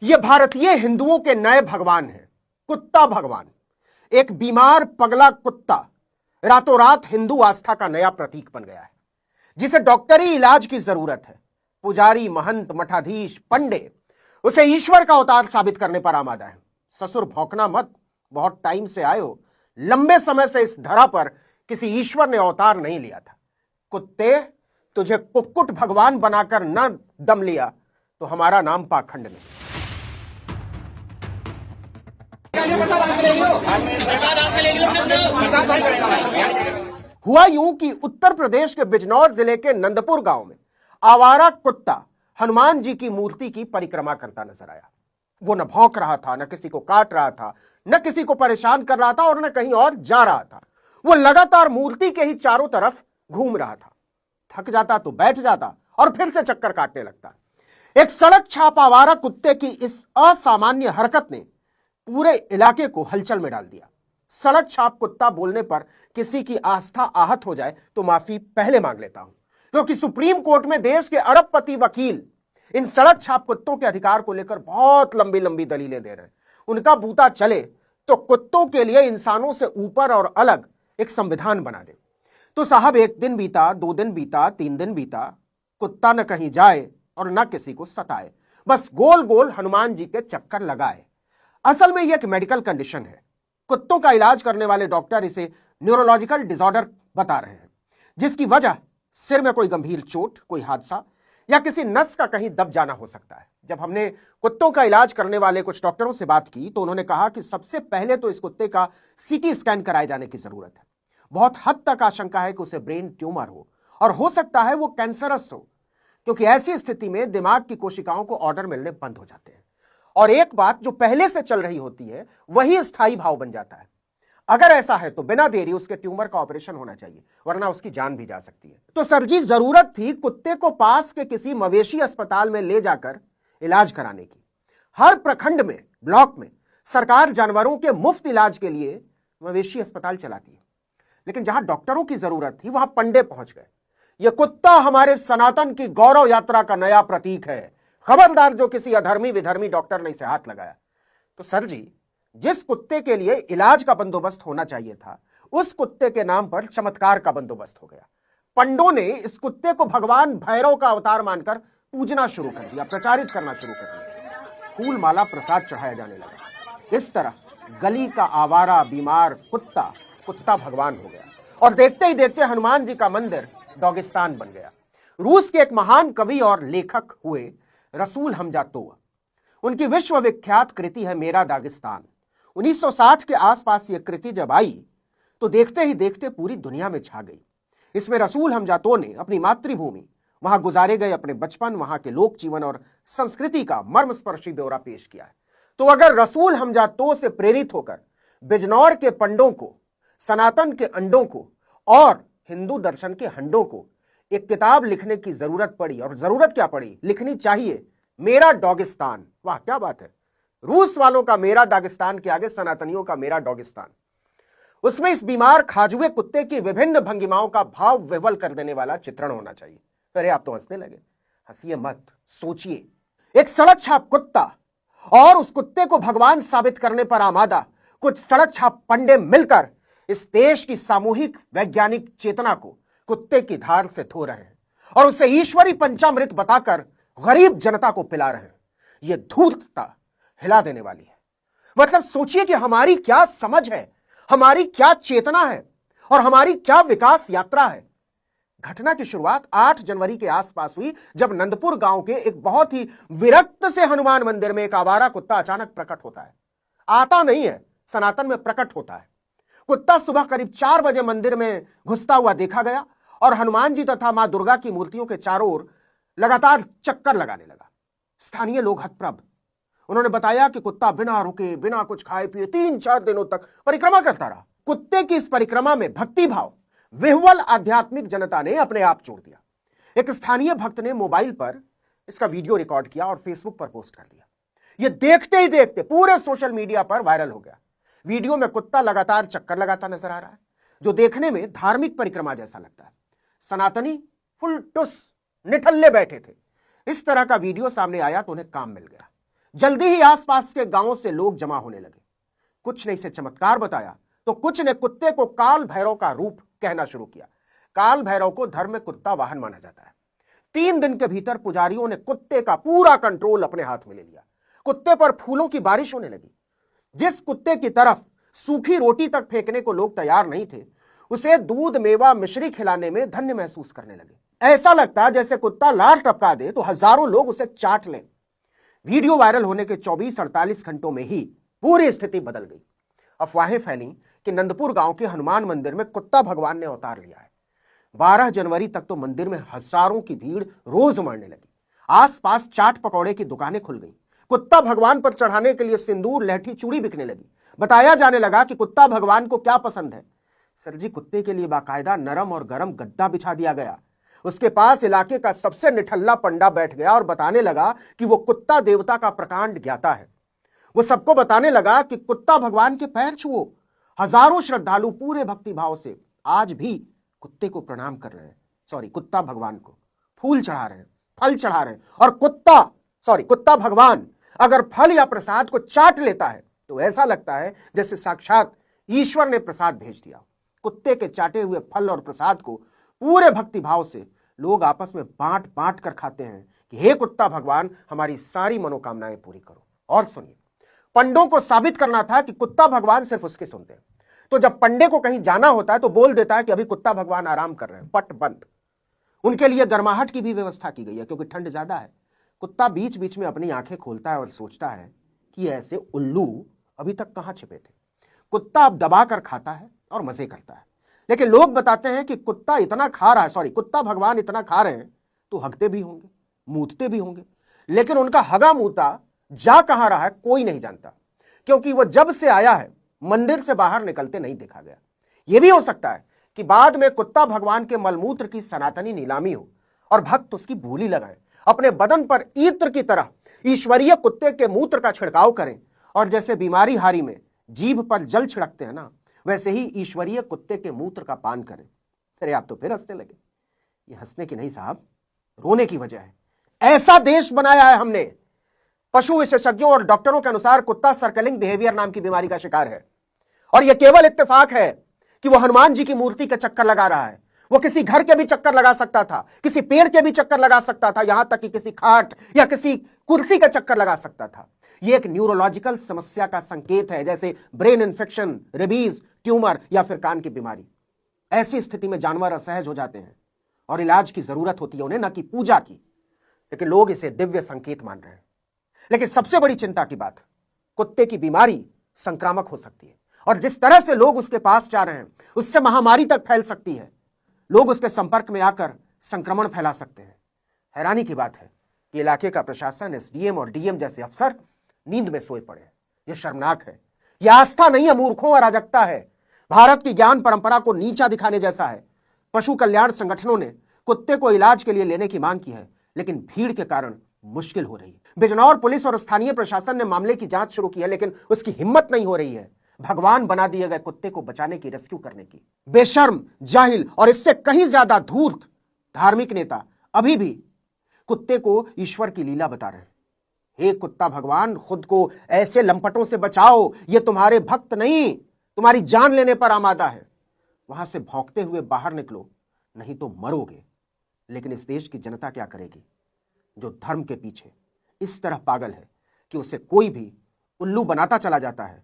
ये भारतीय हिंदुओं के नए भगवान हैं, कुत्ता भगवान। एक बीमार पगला कुत्ता रातों रात हिंदू आस्था का नया प्रतीक बन गया है, जिसे डॉक्टरी इलाज की जरूरत है। पुजारी, महंत, मठाधीश, पंडे उसे ईश्वर का अवतार साबित करने पर आमादा है। ससुर भौंकना मत, बहुत टाइम से आए हो, लंबे समय से इस धरा पर किसी ईश्वर ने अवतार नहीं लिया था। कुत्ते, तुझे कुक्कुट भगवान बनाकर न दम लिया तो हमारा नाम पाखंड नहीं। हुआ यूं कि उत्तर प्रदेश के बिजनौर जिले के नंदपुर गांव में आवारा कुत्ता हनुमान जी की मूर्ति की परिक्रमा करता नजर आया। वो न भौंक रहा था, न किसी को काट रहा था, न किसी को परेशान कर रहा था और न कहीं और जा रहा था। वो लगातार मूर्ति के ही चारों तरफ घूम रहा था। थक जाता तो बैठ जाता और फिर से चक्कर काटने लगता। एक सड़क छाप आवारा कुत्ते की इस असामान्य हरकत ने पूरे इलाके को हलचल में डाल दिया। सड़क छाप कुत्ता बोलने पर किसी की आस्था आहत हो जाए तो माफी पहले मांग लेता हूं, क्योंकि सुप्रीम कोर्ट में देश के अरबपति वकील इन सड़क छाप कुत्तों के अधिकार को लेकर बहुत लंबी लंबी दलीलें दे रहे हैं। उनका बूता चले तो कुत्तों के लिए इंसानों से ऊपर और अलग एक संविधान बना दे। तो साहब, एक दिन बीता, 2 दिन बीता, 3 दिन बीता, कुत्ता न कहीं जाए और न किसी को सताए, बस गोल गोल हनुमान जी के चक्कर लगाए। असल में यह एक मेडिकल कंडीशन है। कुत्तों का इलाज करने वाले डॉक्टर इसे न्यूरोलॉजिकल डिसऑर्डर बता रहे हैं, जिसकी वजह सिर में कोई गंभीर चोट, कोई हादसा या किसी नस का कहीं दब जाना हो सकता है। जब हमने कुत्तों का इलाज करने वाले कुछ डॉक्टरों से बात की तो उन्होंने कहा कि सबसे पहले तो इस कुत्ते का सीटी स्कैन कराए जाने की जरूरत है। बहुत हद तक आशंका है कि उसे ब्रेन ट्यूमर हो और हो सकता है वो कैंसरस हो, क्योंकि ऐसी स्थिति में दिमाग की कोशिकाओं को ऑर्डर मिलने बंद हो जाते हैं और एक बात जो पहले से चल रही होती है वही स्थायी भाव बन जाता है। अगर ऐसा है तो बिना देरी उसके ट्यूमर का ऑपरेशन होना चाहिए, वरना उसकी जान भी जा सकती है। तो सर जी, जरूरत थी कुत्ते को पास के किसी मवेशी अस्पताल में ले जाकर इलाज कराने की। हर प्रखंड में, ब्लॉक में सरकार जानवरों के मुफ्त इलाज के लिए मवेशी अस्पताल चलाती है, लेकिन जहां डॉक्टरों की जरूरत थी वहां पंडे पहुंच गए। यह कुत्ता हमारे सनातन की गौरव यात्रा का नया प्रतीक है। खबरदार जो किसी अधर्मी विधर्मी डॉक्टर ने इसे हाथ लगाया। तो सर जी, जिस कुत्ते के लिए इलाज का बंदोबस्त होना चाहिए था, उस कुत्ते के नाम पर चमत्कार का बंदोबस्त हो गया। पंडों ने इस कुत्ते को भगवान भैरव का अवतार मानकर पूजना शुरू कर दिया, प्रचारित करना शुरू कर दिया। फूल माला प्रसाद चढ़ाया जाने लगा। इस तरह गली का आवारा बीमार कुत्ता कुत्ता भगवान हो गया और देखते ही देखते हनुमान जी का मंदिर डॉगिस्तान बन गया। रूस के एक महान कवि और लेखक हुए रसूल हमजा तोआ। उनकी विश्वविख्यात कृति है मेरा दागिस्तान। 1960 के आसपास यह कृति जब आई तो देखते ही देखते पूरी दुनिया में छा गई। इसमें रसूल हमजा तोआ ने अपनी मातृभूमि, वहां गुजारे गए अपने बचपन, वहां के लोक जीवन और संस्कृति का मर्मस्पर्शी ब्यौरा पेश किया है। तो अगर रसूल हमजा तोआ से प्रेरित होकर बिजनौर के पंडों को, सनातन के अंडों को और हिंदू दर्शन के हंडों को एक किताब लिखने की जरूरत पड़ी, और जरूरत क्या पड़ी, लिखनी चाहिए मेरा डॉगिस्तान। वाह क्या बात है! रूस वालों का मेरा दागिस्तान के आगे सनातनियों का मेरा डॉगिस्तान। उसमें इस बीमार खाजुए कुत्ते की विभिन्न भंगिमाओं का भाव विह्वल कर देने वाला चित्रण होना चाहिए। अरे आप तो हंसने लगे, हंसिए मत, सोचिए। एक सड़क छाप कुत्ता और उस कुत्ते को भगवान साबित करने पर आमादा कुछ सड़क छाप पंडे मिलकर इस देश की सामूहिक वैज्ञानिक चेतना को कुत्ते की धार से धो रहे हैं और उसे ईश्वरी पंचामृत बताकर गरीब जनता को पिला रहे हैं। यह धूर्तता हिला देने वाली है। मतलब सोचिए कि हमारी क्या समझ है, हमारी क्या चेतना है और हमारी क्या विकास यात्रा है। घटना की शुरुआत 8 जनवरी के आसपास हुई, जब नंदपुर गांव के एक बहुत ही विरक्त से हनुमान मंदिर में एक आवारा कुत्ता अचानक प्रकट होता है। आता नहीं है, सनातन में प्रकट होता है। कुत्ता सुबह करीब 4 बजे मंदिर में घुसता हुआ देखा गया और हनुमान जी तथा मां दुर्गा की मूर्तियों के चारों ओर लगातार चक्कर लगाने लगा। स्थानीय लोग हतप्रभ। उन्होंने बताया कि कुत्ता बिना रुके, बिना कुछ खाए पिए 3-4 दिनों तक परिक्रमा करता रहा। कुत्ते की इस परिक्रमा में भक्ति भाव, विह्वल आध्यात्मिक जनता ने अपने आप जोड़ दिया। एक स्थानीय भक्त ने मोबाइल पर इसका वीडियो रिकॉर्ड किया और फेसबुक पर पोस्ट कर दिया। यह देखते ही देखते पूरे सोशल मीडिया पर वायरल हो गया। वीडियो में कुत्ता लगातार चक्कर लगाता नजर आ रहा है, जो देखने में धार्मिक परिक्रमा जैसा लगता है। सनातनी फुल टुस निठल्ले बैठे थे। इस तरह का वीडियो सामने आया तो उन्हें काम मिल गया। जल्दी ही आसपास के गांवों से लोग जमा होने लगे। कुछ ने इसे चमत्कार बताया तो कुछ ने कुत्ते को काल भैरव का रूप कहना शुरू किया। काल भैरव को धर्म में कुत्ता वाहन माना जाता है। 3 दिन के भीतर पुजारियों ने कुत्ते का पूरा कंट्रोल अपने हाथ में ले लिया। कुत्ते पर फूलों की बारिश होने लगी। जिस कुत्ते की तरफ सूखी रोटी तक फेंकने को लोग तैयार नहीं थे, उसे दूध, मेवा, मिश्री खिलाने में धन्य महसूस करने लगे। ऐसा लगता जैसे कुत्ता लार टपका दे तो हजारों लोग उसे चाट लें। वीडियो वायरल होने के 24-48 घंटों में ही पूरी स्थिति बदल गई। अफवाहें फैली कि नंदपुर गांव के हनुमान मंदिर में कुत्ता भगवान ने अवतार लिया है। 12 जनवरी तक तो मंदिर में हजारों की भीड़ रोज उमड़ने लगी। आसपास चाट पकौड़े की दुकानें खुल गई। कुत्ता भगवान पर चढ़ाने के लिए सिंदूर, लहठी, चूड़ी बिकने लगी। बताया जाने लगा कि कुत्ता भगवान को क्या पसंद है। सर जी, कुत्ते के लिए बाकायदा नरम और गर्म गद्दा बिछा दिया गया। उसके पास इलाके का सबसे निठल्ला पंडा बैठ गया और बताने लगा कि वो कुत्ता देवता का प्रकांड ज्ञाता है। वो सबको बताने लगा कि कुत्ता भगवान के पैर छुओ। हजारों श्रद्धालु पूरे भक्ति भाव से आज भी कुत्ते को प्रणाम कर रहे हैं। कुत्ता भगवान को फूल चढ़ा रहे हैं, फल चढ़ा रहे हैं। और कुत्ता भगवान अगर फल या प्रसाद को चाट लेता है तो ऐसा लगता है जैसे साक्षात ईश्वर ने प्रसाद भेज दिया। कुत्ते के चाटे हुए फल और प्रसाद को पूरे भक्ति भाव से लोग आपस में बांट बांट कर खाते हैं कि हे कुत्ता भगवान, हमारी सारी मनोकामनाएं पूरी करो। और सुनिए, पंडों को साबित करना था कि कुत्ता भगवान सिर्फ उसके सुनते हैं। तो जब पंडे को कहीं जाना होता है तो बोल देता है कि अभी कुत्ता भगवान आराम कर रहे हैं, पट बंद। उनके लिए गर्माहट की भी व्यवस्था की गई है क्योंकि ठंड ज्यादा है। कुत्ता बीच बीच में अपनी आंखें खोलता है और सोचता है कि ऐसे उल्लू अभी तक कहां छिपे थे। कुत्ता अब दबा कर खाता है और मजे करता है। लेकिन लोग बताते हैं कि कुत्ता भगवान इतना खा रहे हैं तो हगते भी होंगे, मूतते भी होंगे। लेकिन उनका हगा मूता जा कहां रहा है कोई नहीं जानता, क्योंकि वह जब से आया है मंदिर से बाहर निकलते नहीं देखा गया। यह भी हो सकता है कि बाद में कुत्ता भगवान के मलमूत्र की सनातनी नीलामी हो और भक्त उसकी बोली लगाएं, अपने बदन पर इत्र की तरह ईश्वरीय कुत्ते के मूत्र का छिड़काव करें। और जैसे बीमारी हारी में जीभ पर जल छिड़कते हैं ना, वैसे ही ईश्वरीय कुत्ते के मूत्र का पान करें। अरे आप तो फिर हंसने लगे। ये हंसने की नहीं साहब, रोने की वजह है। ऐसा देश बनाया है हमने। पशु विशेषज्ञों और डॉक्टरों के अनुसार कुत्ता सर्कलिंग बिहेवियर नाम की बीमारी का शिकार है। और यह केवल इत्तेफाक है कि वह हनुमान जी की मूर्ति के चक्कर लगा रहा है। वो किसी घर के भी चक्कर लगा सकता था, किसी पेड़ के भी चक्कर लगा सकता था, यहां तक कि किसी खाट या किसी कुर्सी का चक्कर लगा सकता था। यह एक न्यूरोलॉजिकल समस्या का संकेत है, जैसे ब्रेन इन्फेक्शन, रेबीज, ट्यूमर या फिर कान की बीमारी। ऐसी स्थिति में जानवर असहज हो जाते हैं और इलाज की जरूरत होती है उन्हें, न कि पूजा की। लेकिन लोग इसे दिव्य संकेत मान रहे हैं। लेकिन सबसे बड़ी चिंता की बात, कुत्ते की बीमारी संक्रामक हो सकती है और जिस तरह से लोग उसके पास जा रहे हैं उससे महामारी तक फैल सकती है। लोग उसके संपर्क में आकर संक्रमण फैला सकते हैं। हैरानी की बात है कि इलाके का प्रशासन, एसडीएम और डीएम जैसे अफसर नींद में सोए पड़े हैं। यह शर्मनाक है। यह आस्था नहीं है, मूर्खों, अराजकता है। भारत की ज्ञान परंपरा को नीचा दिखाने जैसा है। पशु कल्याण संगठनों ने कुत्ते को इलाज के लिए लेने की मांग की है, लेकिन भीड़ के कारण मुश्किल हो रही है। बिजनौर पुलिस और स्थानीय प्रशासन ने मामले की जांच शुरू की है, लेकिन उसकी हिम्मत नहीं हो रही है भगवान बना दिए गए कुत्ते को बचाने की, रेस्क्यू करने की। बेशर्म, जाहिल और इससे कहीं ज्यादा धूर्त धार्मिक नेता अभी भी कुत्ते को ईश्वर की लीला बता रहे हैं। हे कुत्ता भगवान, खुद को ऐसे लंपटों से बचाओ। ये तुम्हारे भक्त नहीं, तुम्हारी जान लेने पर आमादा है। वहां से भौंकते हुए बाहर निकलो, नहीं तो मरोगे। लेकिन इस देश की जनता क्या करेगी, जो धर्म के पीछे इस तरह पागल है कि उसे कोई भी उल्लू बनाता चला जाता है